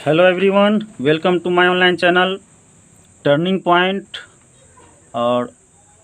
Hello everyone, welcome to my online channel Turning Point. और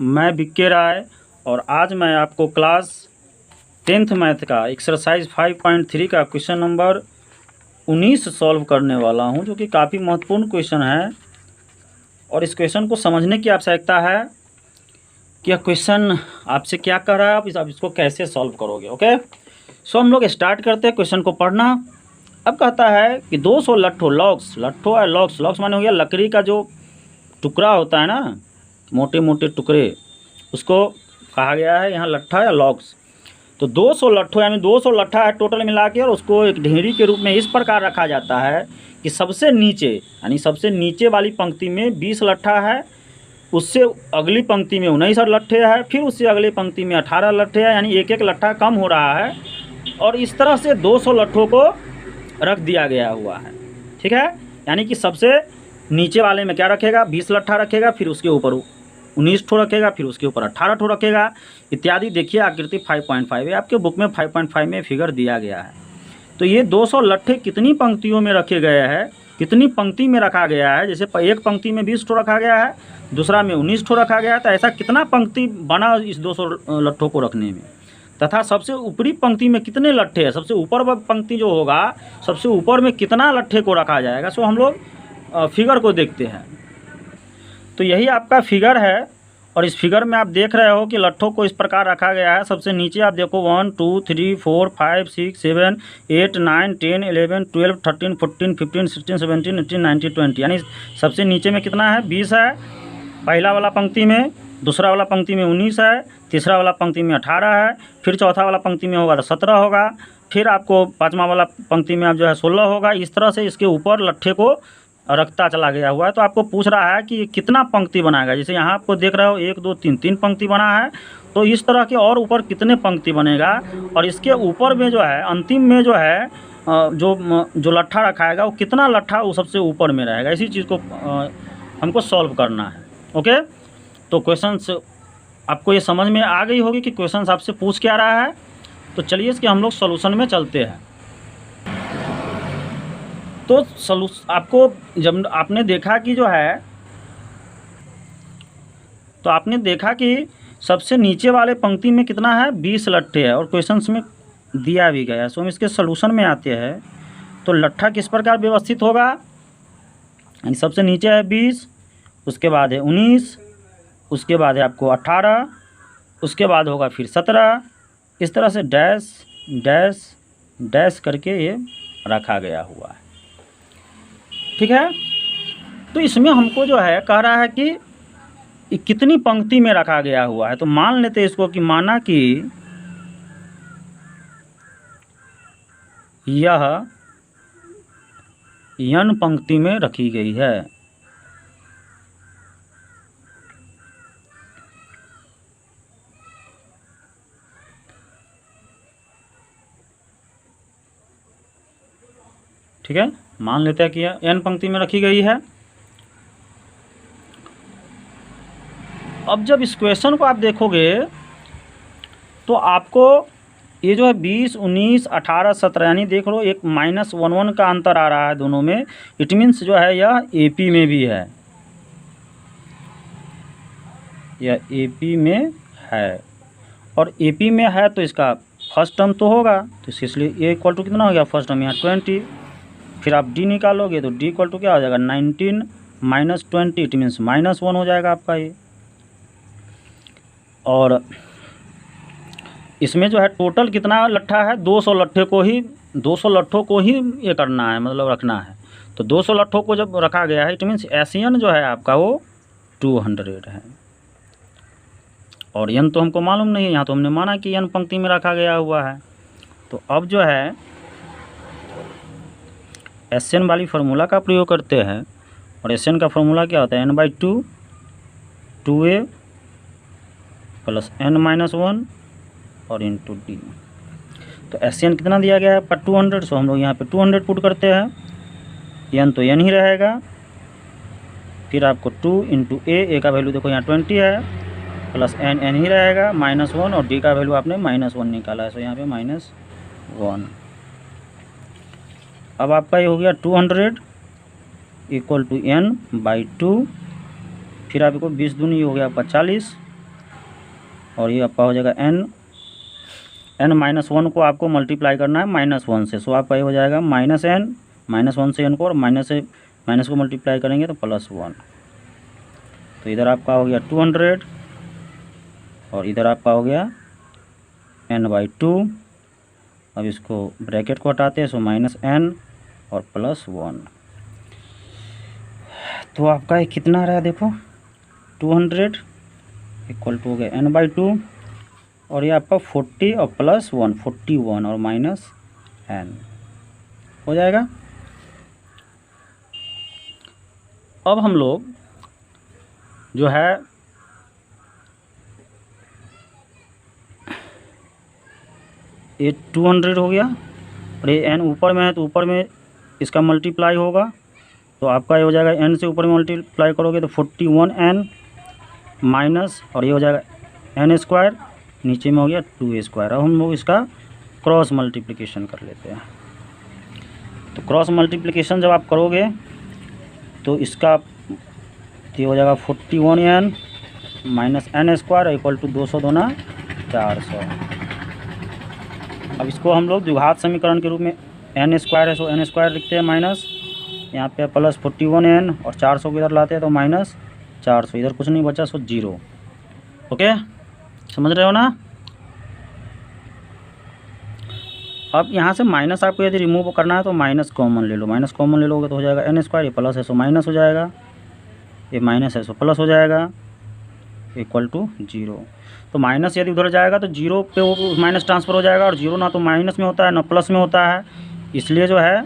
मैं विक्के राय और आज मैं आपको क्लास 10th मैथ का एक्सरसाइज 5.3 का क्वेश्चन नंबर 19 सॉल्व करने वाला हूं, जो कि काफ़ी महत्वपूर्ण क्वेश्चन है। और इस क्वेश्चन को समझने की आवश्यकता है कि यह क्वेश्चन आपसे क्या कर रहा है, आप इसको कैसे सॉल्व करोगे। ओके, सो हम लोग स्टार्ट करते हैं क्वेश्चन को पढ़ना। अब कहता है कि 200 लट्ठों लट्ठों है लॉक्स माने हो गया लकड़ी का जो टुकड़ा होता है ना, मोटे मोटे टुकड़े, उसको कहा गया है यहाँ लट्ठा या लॉक्स। तो 200 लट्ठों यानी 200 लट्ठा है टोटल मिला के, और उसको एक ढेरी के रूप में इस प्रकार रखा जाता है कि सबसे नीचे यानी सबसे नीचे वाली पंक्ति में 20 लट्ठा है, उससे अगली पंक्ति में 19 लट्ठे है, फिर उससे अगली पंक्ति में 18 लट्ठे है, यानी एक एक लट्ठा कम हो रहा है। और इस तरह से 200 लट्ठों को रख दिया गया हुआ है। ठीक है, यानी कि सबसे नीचे वाले में क्या रखेगा, 20 लट्ठा रखेगा, फिर उसके ऊपर 19 ठो रखेगा, फिर उसके ऊपर 18 ठो रखेगा इत्यादि। देखिए आकृति 5.5 है, आपके बुक में 5.5 में फिगर दिया गया है। तो ये 200 लट्ठे कितनी पंक्तियों में रखे गए हैं, कितनी पंक्ति में रखा गया है। जैसे एक पंक्ति में 20 ठो रखा गया है, दूसरा में 19 ठो रखा गया है, तो ऐसा कितना पंक्ति बना इस 200 लट्ठों को रखने में। तथा सबसे ऊपरी पंक्ति में कितने लट्ठे हैं, सबसे ऊपर पंक्ति जो होगा सबसे ऊपर में कितना लट्ठे को रखा जाएगा। सो हम लोग फिगर को देखते हैं। तो यही आपका फिगर है, और इस फिगर में आप देख रहे हो कि लट्ठों को इस प्रकार रखा गया है। सबसे नीचे आप देखो 1 2 3 4 5 6 7 8 9 10 11 12 13 14 15 16 17 18 19 20, यानी सबसे नीचे में कितना है, 20 है पहला वाला पंक्ति में, दूसरा वाला पंक्ति में 19 है, तीसरा वाला पंक्ति में 18 है, फिर चौथा वाला पंक्ति में होगा तो 17 होगा, फिर आपको पांचवा वाला पंक्ति में आप जो है 16 होगा। इस तरह से इसके ऊपर लट्ठे को रखता चला गया हुआ है। तो आपको पूछ रहा है कि कितना पंक्ति बनाएगा। जैसे यहाँ आपको देख रहे हो 1 2 3 3 पंक्ति बना है, तो इस तरह के और ऊपर कितने पंक्ति बनेगा। और इसके ऊपर में जो है अंतिम में जो है जो लट्ठा रखाएगा वो कितना लट्ठा वो सबसे ऊपर में रहेगा। इसी चीज़ को हमको सॉल्व करना है। ओके, तो क्वेश्चंस आपको ये समझ में आ गई होगी कि क्वेश्चंस आपसे पूछ क्या रहा है। तो चलिए इसके हम लोग सॉल्यूशन में चलते हैं। तो आपको जब आपने देखा कि जो है, तो आपने देखा कि सबसे नीचे वाले पंक्ति में कितना है, 20 लट्ठे है, और क्वेश्चंस में दिया भी गया है। सो हम इसके सॉल्यूशन में आते हैं। तो लट्ठा किस प्रकार व्यवस्थित होगा, यानी सबसे नीचे है 20, उसके बाद है 19, उसके बाद है आपको 18, उसके बाद होगा फिर 17, इस तरह से डैश डैश डैश करके ये रखा गया हुआ है। ठीक है, तो इसमें हमको जो है कह रहा है कि कितनी पंक्ति में रखा गया हुआ है। तो मान लेते हैं इसको कि माना कि यह n पंक्ति में रखी गई है। ठीक है, मान लेते हैं कि यह n पंक्ति में रखी गई है। अब जब इस क्वेश्चन को आप देखोगे तो आपको ये जो है 20 19 18 17 यानी देख लो एक -1 का अंतर आ रहा है दोनों में। इट मीन्स जो है यह AP में भी है, यह AP में है, और AP में है तो इसका फर्स्ट टर्म तो होगा, तो इसलिए ये इक्वल टू कितना हो गया, फर्स्ट टर्म यहाँ 20, फिर आप D निकालोगे तो D इक्वल टू क्या हो जाएगा, 19 - 20, इट मीन्स -1 हो जाएगा आपका ये। और इसमें जो है टोटल कितना लट्ठा है, 200 लट्ठों को ही ये करना है, मतलब रखना है। तो 200 लट्ठों को जब रखा गया है, इट मीन्स AN जो है आपका वो 200 है। और n तो हमको मालूम नहीं है, यहाँ तो हमने माना कि n पंक्ति में रखा गया हुआ है। तो अब जो है SN वाली फार्मूला का प्रयोग करते हैं, और SN का फार्मूला क्या होता है, n/2 2a + n-1 और इंटू D। तो SN कितना दिया गया है पर 200, सो हम लोग यहाँ पे 200 पुट करते हैं। n तो n ही रहेगा, फिर आपको 2 × a का वैल्यू देखो यहाँ 20 है, प्लस n ही रहेगा, -1, और D का वैल्यू आपने -1 निकाला है, सो यहाँ पे -1। अब आपका ये हो गया 200 इक्वल टू n/2, फिर आपको 20 दूनी हो गया आपका 40, और ये आपका हो जाएगा n-1 को आपको मल्टीप्लाई करना है -1 से, सो आपका ये हो जाएगा -1 से n को, और माइनस को मल्टीप्लाई करेंगे तो +1, तो इधर आपका हो गया 200 और इधर आपका हो गया n/2। अब इसको ब्रैकेट को हटाते हैं, सो -n और +1, तो आपका ये कितना रहा देखो 200 इक्वल टू हो गया n/2, और ये आपका 40 और +1 41 और -n हो जाएगा। अब हम लोग जो है ये 200 हो गया, और ये n ऊपर में है तो ऊपर में इसका मल्टीप्लाई होगा, तो आपका ये हो जाएगा n से ऊपर में मल्टीप्लाई करोगे तो 41n माइनस, और ये हो जाएगा n², नीचे में हो गया 2a²। अब हम लोग इसका क्रॉस मल्टीप्लिकेशन कर लेते हैं। तो क्रॉस मल्टीप्लिकेशन जब आप करोगे तो इसका ये हो जाएगा 41n minus n² equal to 200 दूना 400। अब इसको हम लोग द्विघात समीकरण के रूप में n² है सो n² लिखते हैं, माइनस यहाँ पे प्लस 41n और 400 को इधर लाते हैं तो -400, इधर कुछ नहीं बचा सो 0। ओके, समझ रहे हो ना। अब यहाँ से माइनस आपको यदि रिमूव करना है तो माइनस कॉमन ले लो, माइनस कॉमन ले लोगे तो हो जाएगा n², ये प्लस है सो माइनस हो जाएगा, ये माइनस है सो प्लस हो जाएगा इक्वल टू 0। तो माइनस यदि उधर जाएगा तो 0 पे वो माइनस ट्रांसफ़र हो जाएगा, और 0 ना तो माइनस में होता है ना प्लस में होता है, इसलिए जो है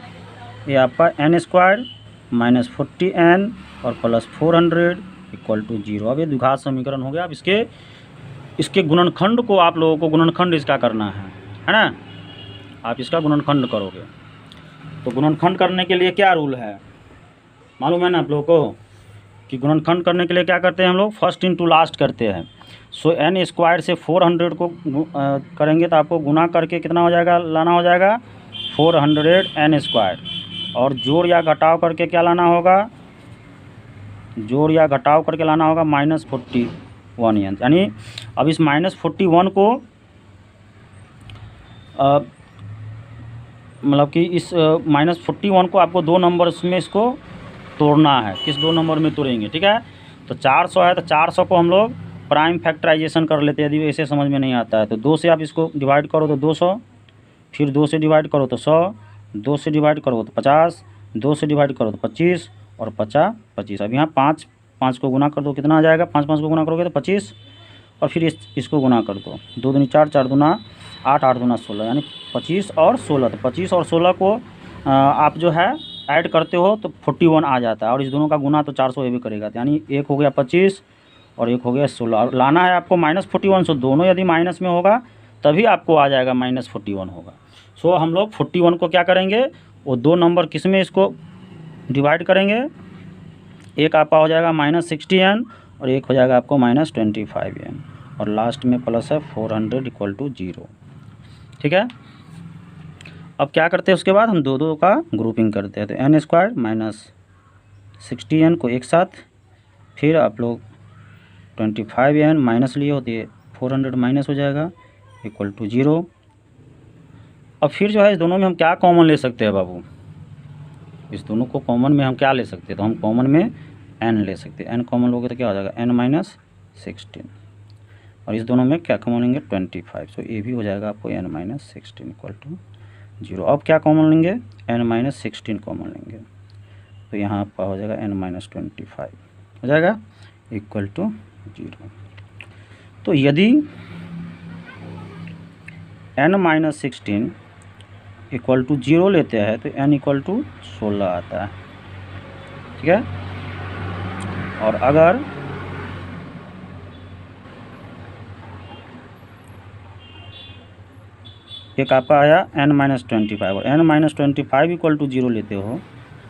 ये आपका n² माइनस 40n और प्लस 400 इक्वल टू 0। अब ये द्विघात समीकरण हो गया। अब इसके गुणनखंड को आप लोगों को गुणनखंड इसका करना है ना। आप इसका गुणनखंड करोगे तो गुणनखंड करने के लिए क्या रूल है मालूम है ना आप लोगों को, कि गुणनखंड करने के लिए क्या करते हैं हम लोग, फर्स्ट इनटू लास्ट करते हैं। सो n² से 400 को करेंगे तो आपको गुना करके कितना हो जाएगा, लाना हो जाएगा 400n², और जोड़ या घटाव करके क्या लाना होगा, जोड़ या घटाव करके लाना होगा -41n। यानी अब इस -41 को मतलब कि इस -41 को आपको 2 नंबर्स में इसको तोड़ना है। किस 2 नंबर में तोड़ेंगे, ठीक है। तो 400 है तो 400 को हम लोग प्राइम फैक्टराइजेशन कर लेते हैं, यदि ऐसे समझ में नहीं आता है तो 2 से आप इसको डिवाइड करो तो 200, फिर 2 से डिवाइड करो तो 100, 2 से डिवाइड करो तो 50, 2 से डिवाइड करो तो 25 और 50 25। अब यहाँ 5 को गुना कर दो, कितना आ जाएगा, 5 को गुना करोगे तो 25, और फिर इसको गुना कर दो, 2 दूनी 4, 4 दूना 8, 8 दूना 16, यानी 25 और 16। तो 25 और 16 को आप जो है ऐड करते हो तो 41 आ जाता है, और इस दोनों का गुना तो 400 ये भी करेगा, यानी एक हो गया 25 और एक हो गया 16। और लाना है आपको -41, सो दोनों यदि माइनस में होगा तभी आपको आ जाएगा -41 होगा। सो हम लोग 41 को क्या करेंगे, वो 2 नंबर किस में इसको डिवाइड करेंगे, एक आपका हो जाएगा -60n और एक हो जाएगा आपको -25n, और लास्ट में प्लस है 400 इक्वल टू 0, ठीक है। अब क्या करते हैं, उसके बाद हम दो का ग्रुपिंग करते हैं, तो n² माइनस 60n को एक साथ, फिर आप लोग 25n माइनस लिए होती है, 400 माइनस हो जाएगा इक्वल टू 0। अब फिर जो है इस दोनों में हम क्या कॉमन ले सकते हैं बाबू, इस दोनों को कॉमन में हम क्या ले सकते हैं, तो हम कॉमन में n ले सकते हैं। n कॉमन लोगे तो क्या हो जाएगा n-16, और इस दोनों में क्या कॉमन लेंगे 25, सो ये भी हो जाएगा आपको n-16 इक्वल टू 0। अब क्या कॉमन लेंगे, n-16 कॉमन लेंगे, तो यहाँ आपका हो जाएगा n-25 हो जाएगा इक्वल टू 0। तो यदि n-16 इक्वल टू 0 लेते हैं तो n इक्वल टू 16 आता है, ठीक है। और अगर एक आपका आया n-25 और n-25 इक्वल टू 0 लेते हो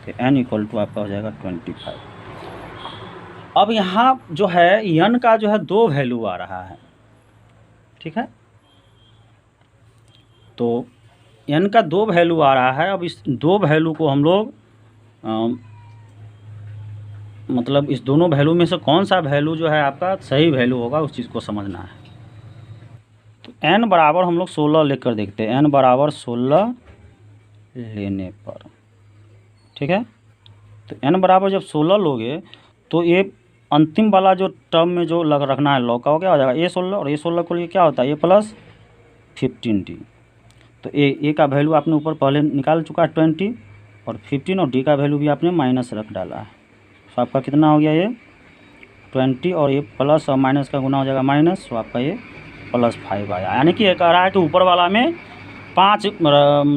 तो n इक्वल टू आपका हो जाएगा 25। अब यहाँ जो है n का जो है 2 वैल्यू आ रहा है, ठीक है। तो n का 2 वैल्यू आ रहा है। अब इस 2 वैल्यू को हम लोग मतलब इस दोनों वैल्यू में से कौन सा वैल्यू जो है आपका सही वैल्यू होगा उस चीज़ को समझना है। तो n बराबर हम लोग 16 लेकर देखते हैं, n बराबर 16 लेने पर, ठीक है। तो n बराबर जब 16 लोगे तो ये अंतिम वाला जो टर्म में जो लग रखना है लॉग का, हो क्या हो जाएगा a16, और a16 को लिए क्या होता है a प्लस 15d। तो a का वैल्यू आपने ऊपर पहले निकाल चुका है 20, और 15, और d का वैल्यू भी आपने माइनस रख डाला है। तो आपका कितना हो गया ये 20, और ये प्लस और माइनस का गुना हो जाएगा माइनस, तो आपका ये +5 आया। यानी कि ये कह रहा है कि ऊपर वाला में 5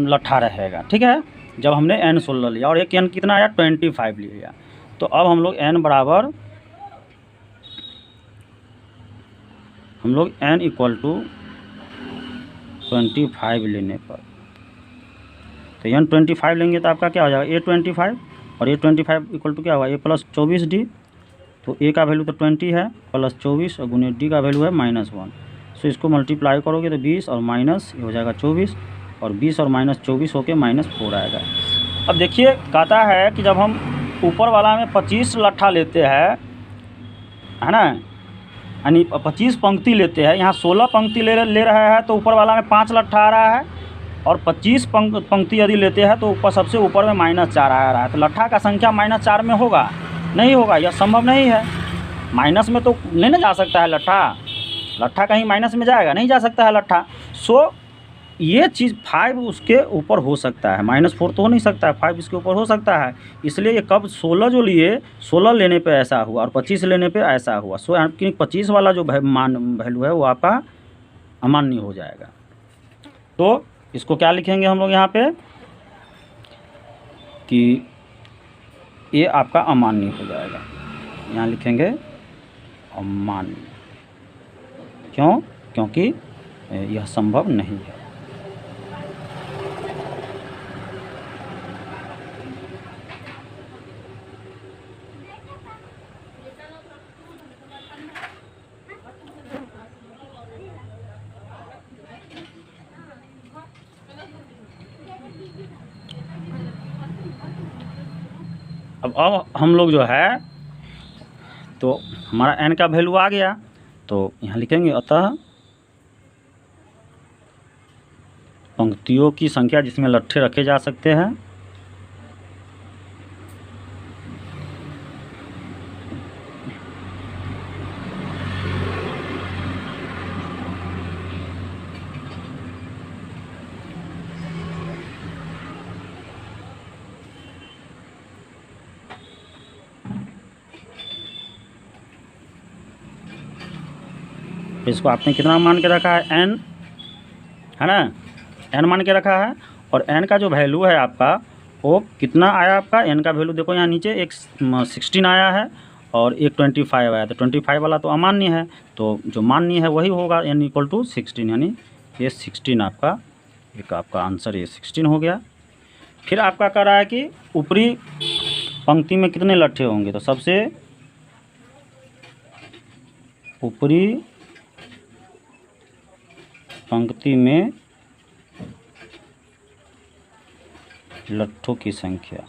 लट्ठा रहेगा, ठीक है, जब हमने n 16 लिया, और एक n कितना आया 25 लिया। तो अब हम लोग n बराबर n इक्वल टू 25 लेने पर, तो n 25 लेंगे तो आपका क्या हो जाएगा a25, और a25 इक्वल टू क्या होगा a प्लस 24d। तो a का वैल्यू तो 20 है, प्लस 24, और गुने d का वैल्यू है -1। सो इसको मल्टीप्लाई करोगे तो 20 और माइनस ये हो जाएगा 24, और 20 और माइनस 24 होके -4 आएगा। अब देखिए कहता है कि जब हम ऊपर वाला में 25 लट्ठा लेते हैं, है ना, यानी 25 पंक्ति लेते हैं, यहाँ 16 पंक्ति ले रहा है, तो ऊपर वाला में 5 लट्ठा आ रहा है, और 25 पंक्ति यदि लेते हैं तो ऊपर सबसे ऊपर में -4 आ रहा है। तो लट्ठा का संख्या -4 में होगा? नहीं होगा, यह संभव नहीं है। माइनस में तो नहीं ना जा सकता है लट्ठा कहीं माइनस में जाएगा? नहीं जा सकता है लट्ठा। सो ये चीज़ 5 उसके ऊपर हो सकता है, -4 तो हो नहीं सकता है, 5 इसके ऊपर हो सकता है। इसलिए ये कब 16 जो लिए, 16 लेने पे ऐसा हुआ, और 25 लेने पे ऐसा हुआ। सो आपकी 25 वाला जो वैल्यू है वो आपका अमान्य हो जाएगा। तो इसको क्या लिखेंगे हम लोग यहाँ पे कि ये आपका अमान्य हो जाएगा। यहाँ लिखेंगे अमान्य, क्यों? क्योंकि यह संभव नहीं है। अब हम लोग जो है तो हमारा n का वैल्यू आ गया, तो यहाँ लिखेंगे अतः पंक्तियों की संख्या जिसमें लट्ठे रखे जा सकते हैं इसको आपने कितना मान के रखा है n, है ना, n मान के रखा है। और n का जो वैल्यू है आपका वो कितना आया? आपका n का वैल्यू देखो यहाँ नीचे एक 16 आया है और एक 25 आया। तो 25 वाला तो अमान्य है, तो जो मान्य है वही होगा n इक्वल टू 16, यानी ये 16 आपका एक आपका आंसर ये 16 हो गया। फिर आपका कह रहा है कि ऊपरी पंक्ति में कितने लट्ठे होंगे? तो सबसे ऊपरी पंक्ति में लट्ठों की संख्या,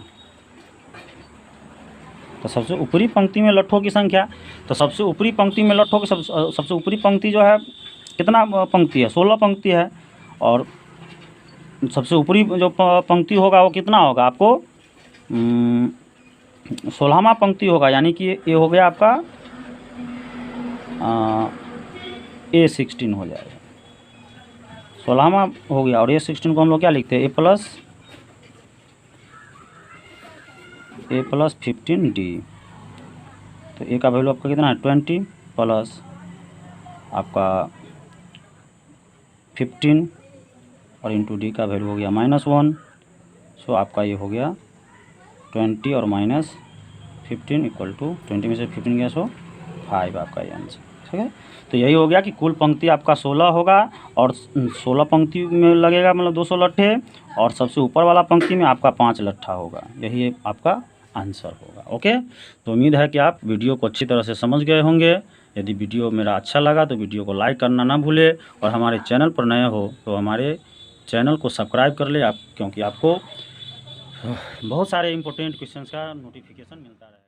तो सबसे ऊपरी पंक्ति में लट्ठों की संख्या, तो सबसे ऊपरी पंक्ति में लट्ठों की सबसे ऊपरी पंक्ति जो है कितना पंक्ति है? 16 पंक्ति है, और सबसे ऊपरी जो पंक्ति होगा वो कितना होगा? आपको 16वां पंक्ति होगा, यानी कि ये हो गया आपका A16 हो जाएगा। 16वां हो गया, और A16 को हम लोग क्या लिखते हैं? A plus 15D। तो A का वैल्यू आपका कितना है? 20 प्लस आपका 15, और इंटू D का वैल्यू हो गया -1। सो आपका ये हो गया 20 और -15 इक्वल टू 20 में से 15 गया, सो 5 आपका ये आंसर, ठीक है। तो यही हो गया कि कुल पंक्ति आपका 16 होगा, और 16 पंक्ति में लगेगा मतलब 200 लट्ठे, और सबसे ऊपर वाला पंक्ति में आपका 5 लट्ठा होगा। यही आपका आंसर होगा। ओके, तो उम्मीद है कि आप वीडियो को अच्छी तरह से समझ गए होंगे। यदि वीडियो मेरा अच्छा लगा तो वीडियो को लाइक करना ना भूले, और हमारे चैनल पर नए हो तो हमारे चैनल को सब्सक्राइब कर ले आप, क्योंकि आपको बहुत सारे इंपॉर्टेंट क्वेश्चंस का नोटिफिकेशन मिलता रहेगा।